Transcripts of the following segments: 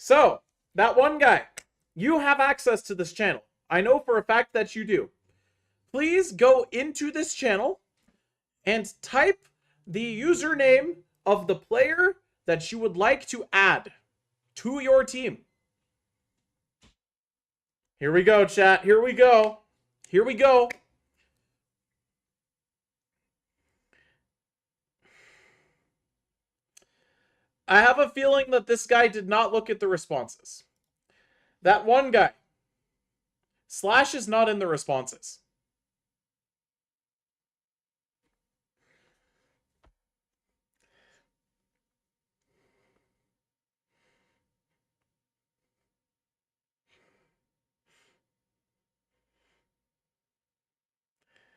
So, that one guy, you have access to this channel. I know for a fact that you do. Please go into this channel and type the username of the player that you would like to add to your team. Here we go, chat. Here we go. Here we go. I have a feeling that this guy did not look at the responses. That one guy. Slash is not in the responses.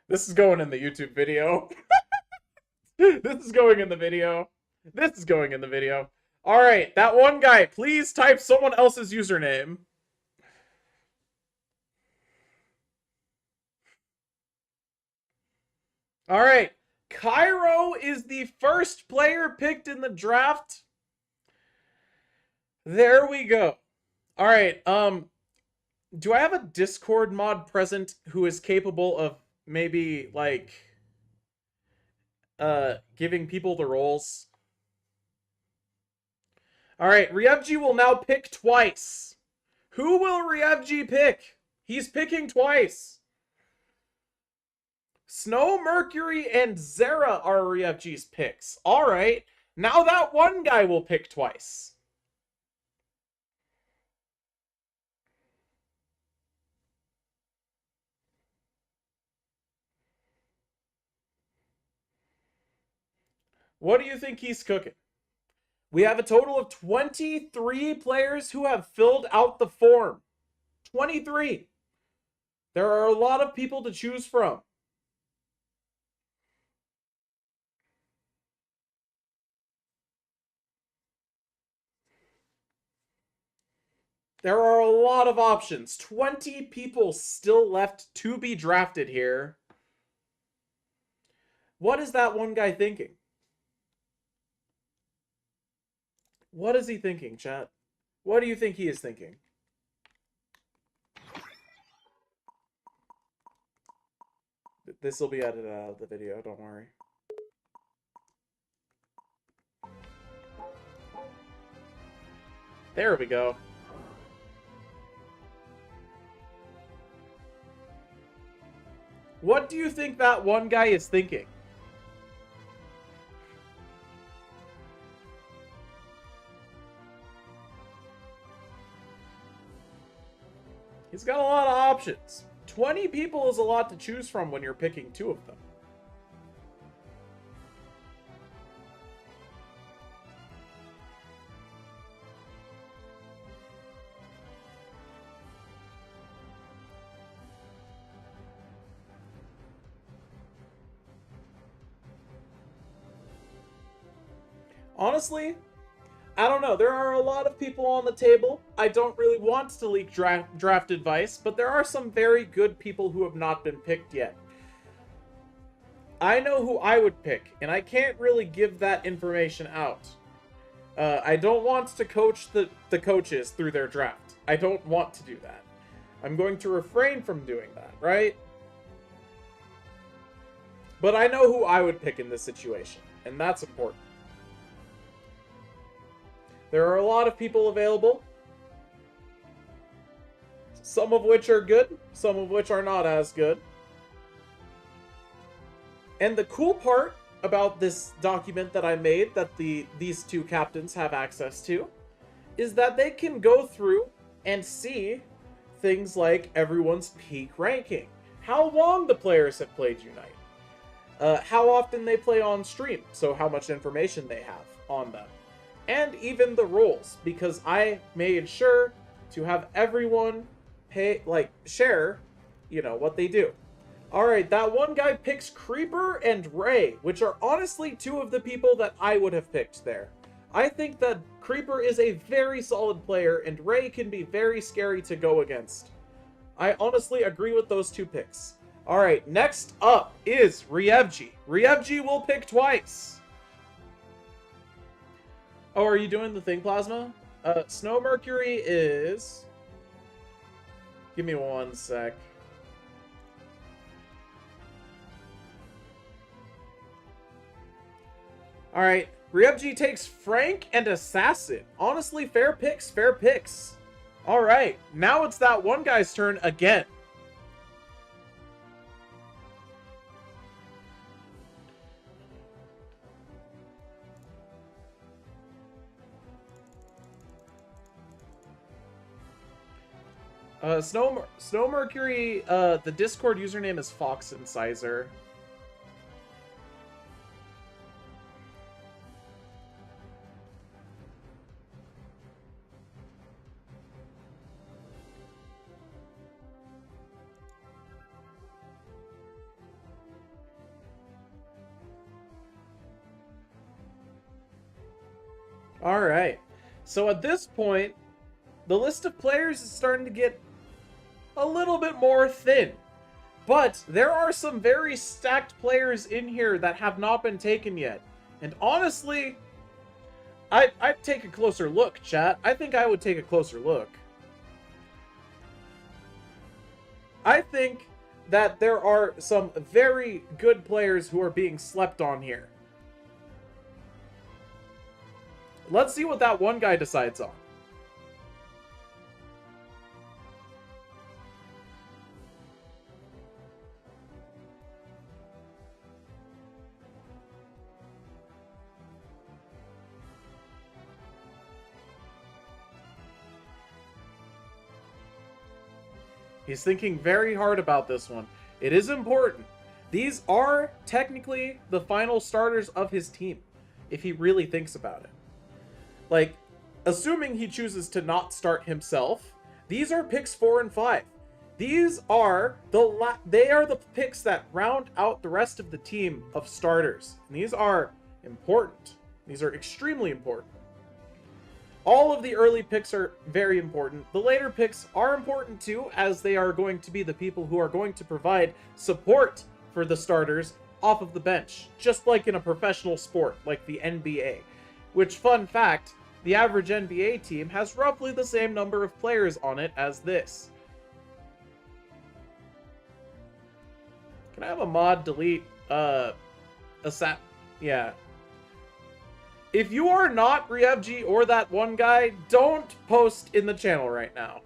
This is going in the YouTube video. This is going in the video. This is going in the video. All right, that one guy, please type someone else's username. All right, Cairo is the first player picked in the draft. There we go. All right, do I have a Discord mod present who is capable of maybe, like, giving people the roles? All right, Ryevji will now pick twice. Who will Ryevji pick? He's picking twice. Snow, Mercury, and Zera are Ryevji's picks. All right, now that one guy will pick twice. What do you think he's cooking? We have a total of 23 players who have filled out the form. 23. There are a lot of people to choose from. There are a lot of options. 20 people still left to be drafted here. What is that one guy thinking? What is he thinking, chat? What do you think he is thinking? This will be edited out of the video, don't worry. There we go. What do you think that one guy is thinking? He's got a lot of options. 20 people is a lot to choose from when you're picking 2 of them. Honestly, I don't know. There are a lot of people on the table. I don't really want to leak draft advice, but there are some very good people who have not been picked yet. I know who I would pick, and I can't really give that information out. I don't want to coach the coaches through their draft. I don't want to do that. I'm going to refrain from doing that, right? But I know who I would pick in this situation, and that's important. There are a lot of people available, some of which are good, some of which are not as good. And the cool part about this document that I made that these 2 captains have access to is that they can go through and see things like everyone's peak ranking, how long the players have played Unite, how often they play on stream, so how much information they have on them. And even the roles, because I made sure to have everyone share, what they do. Alright, that one guy picks Creeper and Ray, which are honestly 2 of the people that I would have picked there. I think that Creeper is a very solid player, and Ray can be very scary to go against. I honestly agree with those 2 picks. Alright, next up is Ryevji. Ryevji will pick twice. Oh, are you doing the thing, Plasma? Snow Mercury is... Give me one sec. Alright, Ryubji takes Frank and Assassin. Honestly, fair picks, fair picks. Alright, now it's that one guy's turn again. Snow Mercury, the Discord username is Fox Incisor. Alright, so at this point, the list of players is starting to get a little bit more thin. But there are some very stacked players in here that have not been taken yet. And honestly, I'd take a closer look, chat. I think I would take a closer look. I think that there are some very good players who are being slept on here. Let's see what that one guy decides on. He's thinking very hard about this one. It is important. These are technically the final starters of his team, if he really thinks about it. Like, assuming he chooses to not start himself, these are picks 4 and 5. These are they are the picks that round out the rest of the team of starters. And these are important. These are extremely important. All of the early picks are very important. The later picks are important too, as they are going to be the people who are going to provide support for the starters off of the bench, just like in a professional sport like the NBA. Which, fun fact, the average NBA team has roughly the same number of players on it as this. Can I have a mod delete yeah. If you are not Ryubji or that one guy, don't post in the channel right now.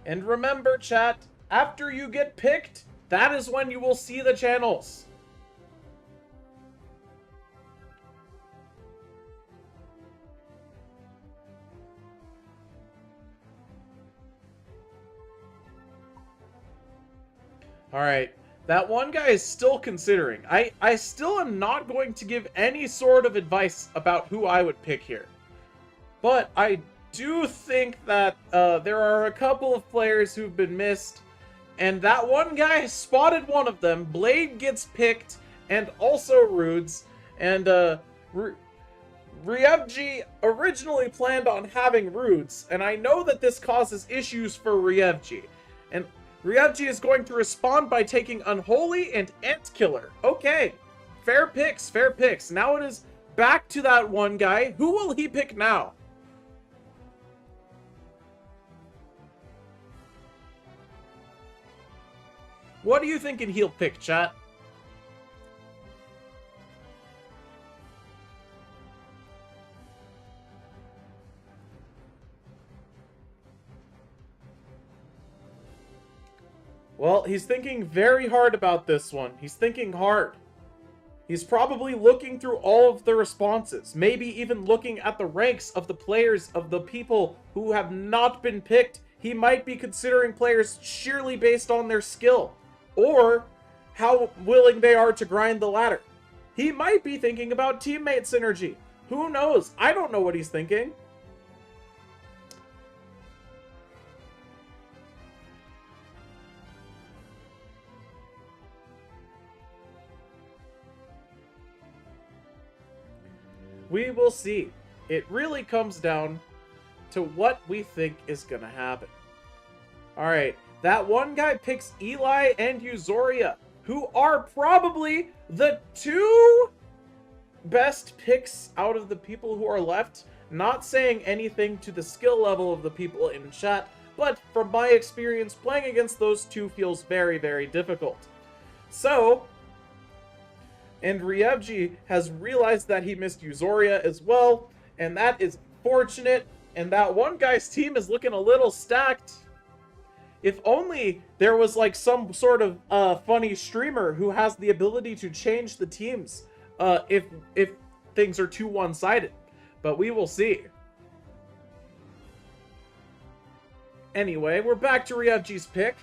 And remember, chat, after you get picked, that is when you will see the channels. Alright, that one guy is still considering. I still am not going to give any sort of advice about who I would pick here. But I do think that there are a couple of players who've been missed. And that one guy spotted one of them. Blade gets picked, and also Rudes. And Ryubji originally planned on having Rudes. And I know that this causes issues for Ryubji. And Ryubji is going to respond by taking Unholy and Antkiller. Okay, fair picks, fair picks. Now it is back to that one guy. Who will he pick now? What are you thinking he'll pick, chat? Well, he's thinking very hard about this one. He's thinking hard. He's probably looking through all of the responses. Maybe even looking at the ranks of the players, of the people who have not been picked. He might be considering players sheerly based on their skill, or how willing they are to grind the ladder. He might be thinking about teammate synergy. Who knows? I don't know what he's thinking. We will see. It really comes down to what we think is going to happen. Alright, that one guy picks Eli and Euzoria, who are probably the two best picks out of the people who are left. Not saying anything to the skill level of the people in chat, but from my experience, playing against those two feels very, very difficult. So, and Ryevji has realized that he missed Euzoria as well, and that is fortunate, and that one guy's team is looking a little stacked. If only there was like some sort of funny streamer who has the ability to change the teams if things are too one-sided. But we will see. Anyway, we're back to Ryevji's pick.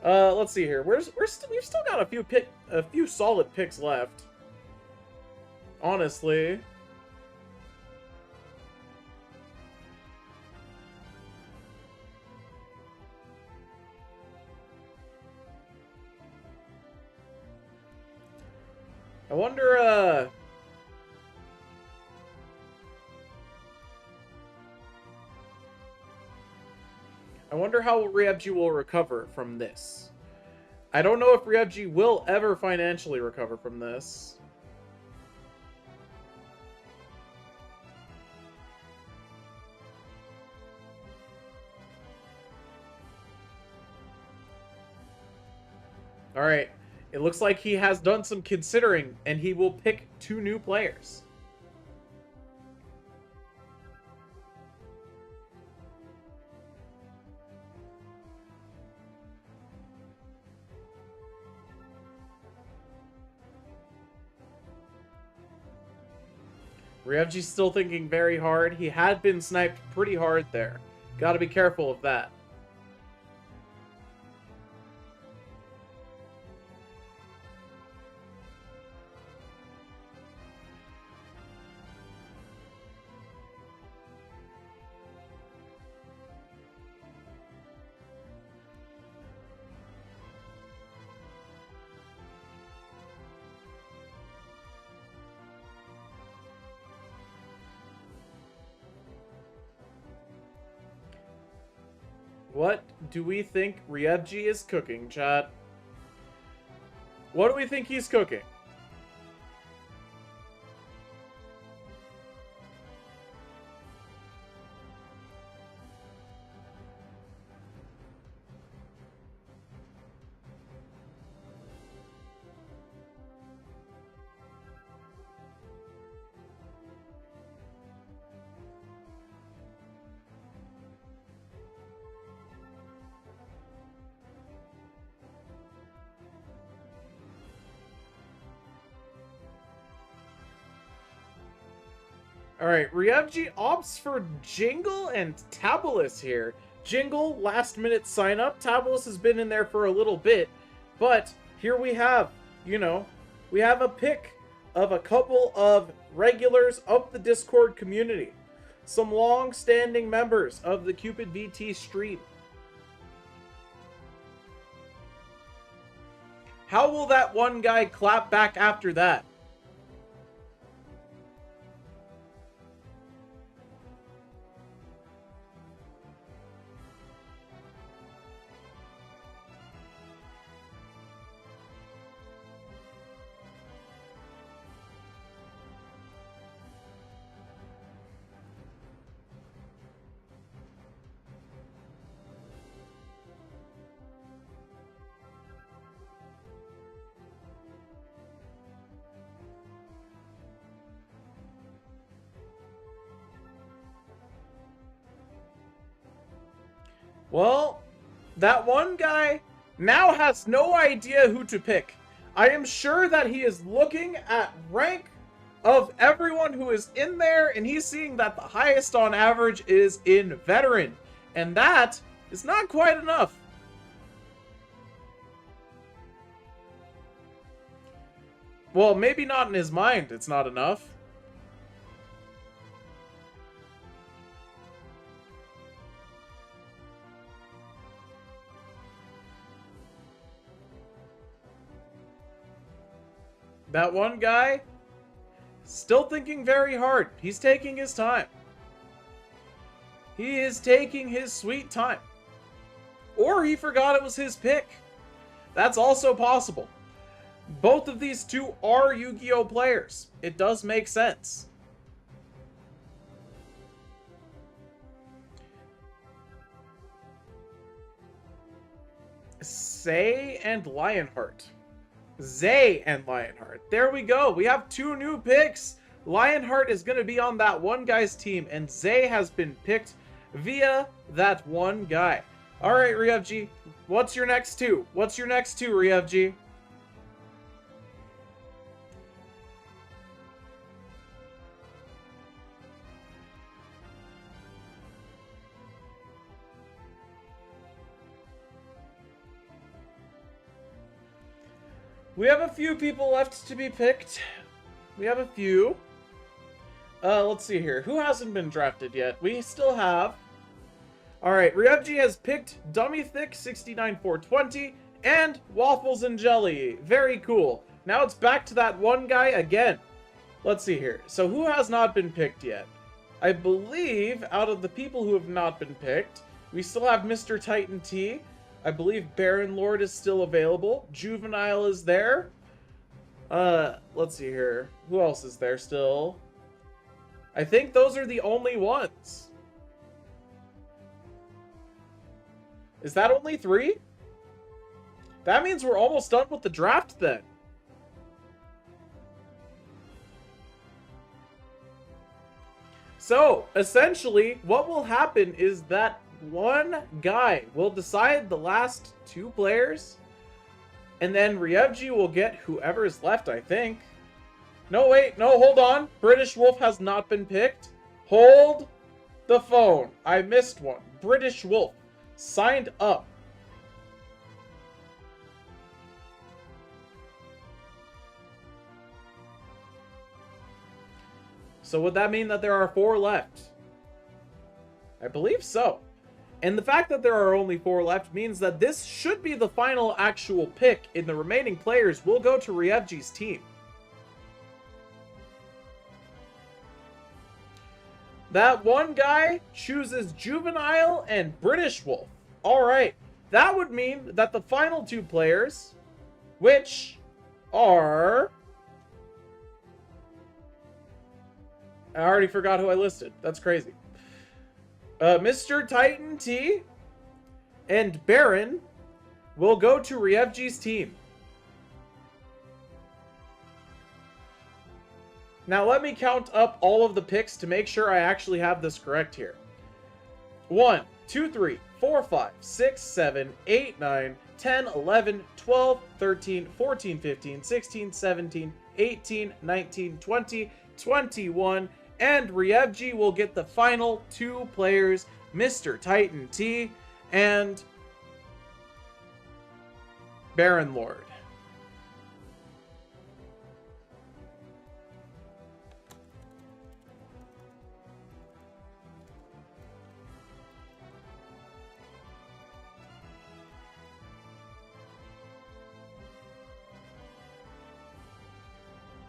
Let's see here. We've still got a few solid picks left. Honestly. I wonder, how Ryevji will recover from this. I don't know if Ryevji will ever financially recover from this. Alright. It looks like he has done some considering, and he will pick 2 new players. Ryevji's still thinking very hard. He had been sniped pretty hard there. Gotta be careful of that. What do we think Ryevji is cooking, chat? What do we think he's cooking? Alright, Ryevji opts for Jingle and Tabalus here. Jingle, last minute sign up. Tabalus has been in there for a little bit. But here we have, we have a pick of a couple of regulars of the Discord community. Some long-standing members of the Cupid VT stream. How will that one guy clap back after that? Well, that one guy now has no idea who to pick. I am sure that he is looking at rank of everyone who is in there, and he's seeing that the highest on average is in Veteran. And that is not quite enough. Well, maybe not in his mind, it's not enough. That one guy, still thinking very hard. He's taking his time. He is taking his sweet time. Or he forgot it was his pick. That's also possible. Both of these two are Yu-Gi-Oh players. It does make sense. Zay and Lionheart. Zay and Lionheart. There we go. We have two new picks. Lionheart is going to be on that one guy's team, and Zay has been picked via that one guy. All right, Ryevji. What's your next two? What's your next two, Ryevji? We have a few people left to be picked. We have a few. Let's see here. Who hasn't been drafted yet? We still have. Alright, Ryevji has picked Dummy Thick 69420 and Waffles and Jelly. Very cool. Now it's back to that one guy again. Let's see here. So who has not been picked yet? I believe out of the people who have not been picked, we still have Mr. Titan T. I believe Baron Lord is still available. Juvenile is there. Let's see here. Who else is there still? I think those are the only ones. Is that only 3? That means we're almost done with the draft then. So, essentially, what will happen is that one guy will decide the last 2 players, and then Ryevji will get whoever is left, I think. No, wait, no, hold on. British Wolf has not been picked. Hold the phone. I missed one. British Wolf signed up. So would that mean that there are 4 left? I believe so. And the fact that there are only 4 left means that this should be the final actual pick, and the remaining players will go to Ryevji's team. That one guy chooses Juvenile and British Wolf. Alright, that would mean that the final 2 players, which are... I already forgot who I listed. That's crazy. Mr. Titan T and Baron will go to Ryevji's team. Now let me count up all of the picks to make sure I actually have this correct here. 1, 2, 3, 4, 5, 6, 7, 8, 9, 10, 11, 12, 13, 14, 15, 16, 17, 18, 19, 20, 21, and Ryevji will get the final 2 players, Mr. Titan T and Baron Lord.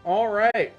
All right.